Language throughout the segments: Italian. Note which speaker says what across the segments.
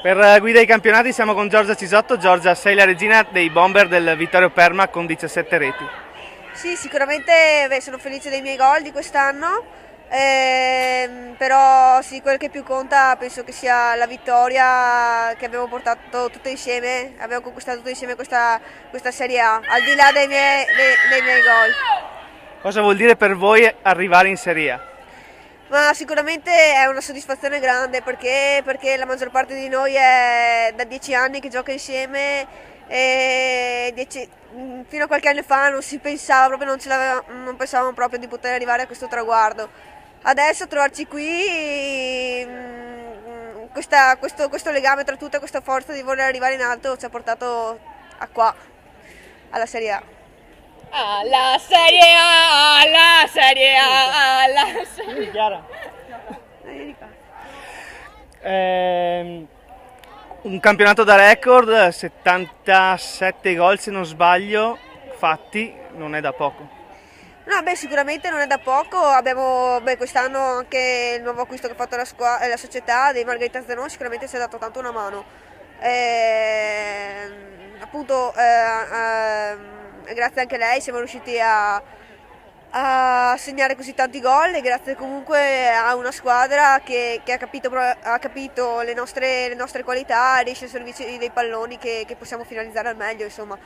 Speaker 1: Per guida i campionati siamo con Giorgia Cisotto. Giorgia, sei la regina dei bomber del Vittorio Perma con 17 reti.
Speaker 2: Sì, sicuramente sono felice dei miei gol di quest'anno, però sì, quel che più conta penso che sia la vittoria che abbiamo portato tutte insieme, abbiamo conquistato tutte insieme questa Serie A, al di là dei miei gol.
Speaker 1: Cosa vuol dire per voi arrivare in Serie A?
Speaker 2: Ma sicuramente è una soddisfazione grande perché la maggior parte di noi è da 10 anni che gioca insieme e fino a qualche anno fa non si pensava proprio, non pensavamo proprio di poter arrivare a questo traguardo. Adesso trovarci qui, questo legame tra tutta questa forza di voler arrivare in alto ci ha portato a qua, alla Serie A.
Speaker 3: Alla Serie A, alla Serie A, alla Serie A.
Speaker 1: Chiara. Un campionato da record, 77 gol se non sbaglio, fatti, non è da poco.
Speaker 2: No, sicuramente non è da poco, abbiamo quest'anno anche il nuovo acquisto che ha fatto la società dei Margherita Zenon sicuramente ci ha dato tanto una mano. Appunto, grazie anche a lei siamo riusciti a segnare così tanti gol e grazie comunque a una squadra che ha capito le nostre qualità, riesce a servirci dei palloni che possiamo finalizzare al meglio, insomma.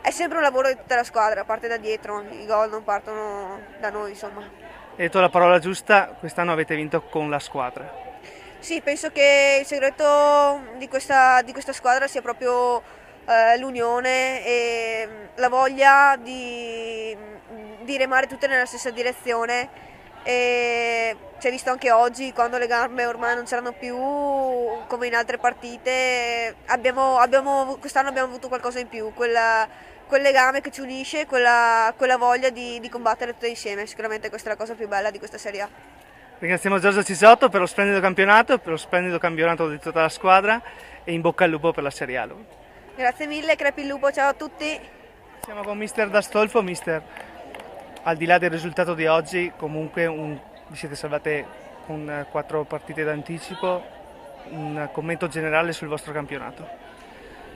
Speaker 2: È sempre un lavoro di tutta la squadra, parte da dietro, i gol non partono da noi, insomma.
Speaker 1: Hai detto la parola giusta, quest'anno avete vinto con la squadra.
Speaker 2: Sì, penso che il segreto di questa squadra sia proprio l'unione e la voglia di remare tutte nella stessa direzione. E si è visto anche oggi, quando le gambe ormai non c'erano più, come in altre partite, quest'anno abbiamo avuto qualcosa in più, quel legame che ci unisce, quella voglia di combattere tutte insieme. Sicuramente questa è la cosa più bella di questa Serie A.
Speaker 1: Ringraziamo Giorgia Cisotto per lo splendido campionato di tutta la squadra e in bocca al lupo per la Serie A.
Speaker 2: Grazie mille, crepi il lupo, ciao a tutti.
Speaker 1: Siamo con mister D'Astolfo. Mister, al di là del risultato di oggi, comunque vi siete salvate con 4 partite d'anticipo. Un commento generale sul vostro campionato.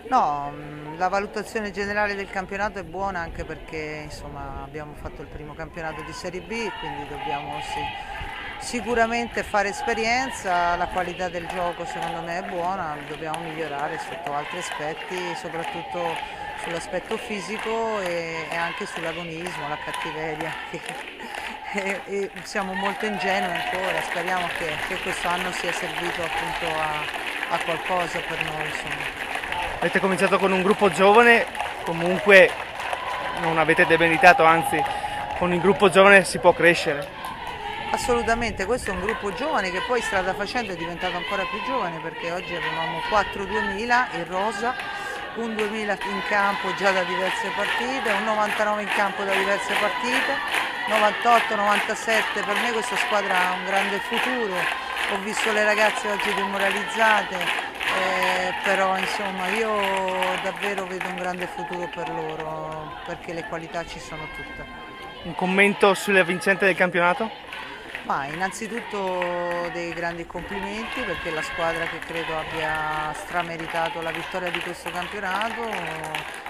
Speaker 4: No, la valutazione generale del campionato è buona anche perché insomma, abbiamo fatto il primo campionato di Serie B, quindi dobbiamo sicuramente fare esperienza, la qualità del gioco secondo me è buona, dobbiamo migliorare sotto altri aspetti, soprattutto sull'aspetto fisico e anche sull'agonismo, la cattiveria. E siamo molto ingenui ancora, speriamo che questo anno sia servito appunto a qualcosa per noi. Insomma.
Speaker 1: Avete cominciato con un gruppo giovane, comunque non avete demeritato, anzi con il gruppo giovane si può crescere.
Speaker 4: Assolutamente, questo è un gruppo giovane che poi strada facendo è diventato ancora più giovane perché oggi avevamo 4 2000 in rosa, un 2000 in campo già da diverse partite, un 99 in campo da diverse partite, 98, 97, per me questa squadra ha un grande futuro, ho visto le ragazze oggi demoralizzate. Però insomma io davvero vedo un grande futuro per loro perché le qualità ci sono tutte.
Speaker 1: Un commento sulla vincente del campionato?
Speaker 4: Ma innanzitutto dei grandi complimenti perché la squadra che credo abbia strameritato la vittoria di questo campionato,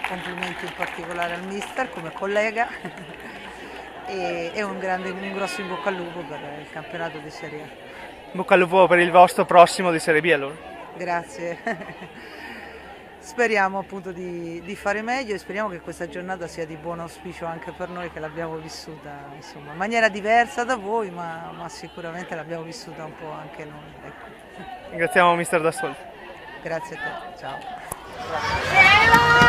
Speaker 4: complimenti in particolare al mister come collega e un grosso in bocca al lupo per il campionato di Serie A.
Speaker 1: In bocca al lupo per il vostro prossimo di Serie B allora.
Speaker 4: Grazie, speriamo appunto di fare meglio e speriamo che questa giornata sia di buon auspicio anche per noi che l'abbiamo vissuta insomma, in maniera diversa da voi ma sicuramente l'abbiamo vissuta un po' anche noi. Ecco.
Speaker 1: Ringraziamo mister D'Astolfo.
Speaker 4: Grazie a te, ciao.
Speaker 3: Grazie.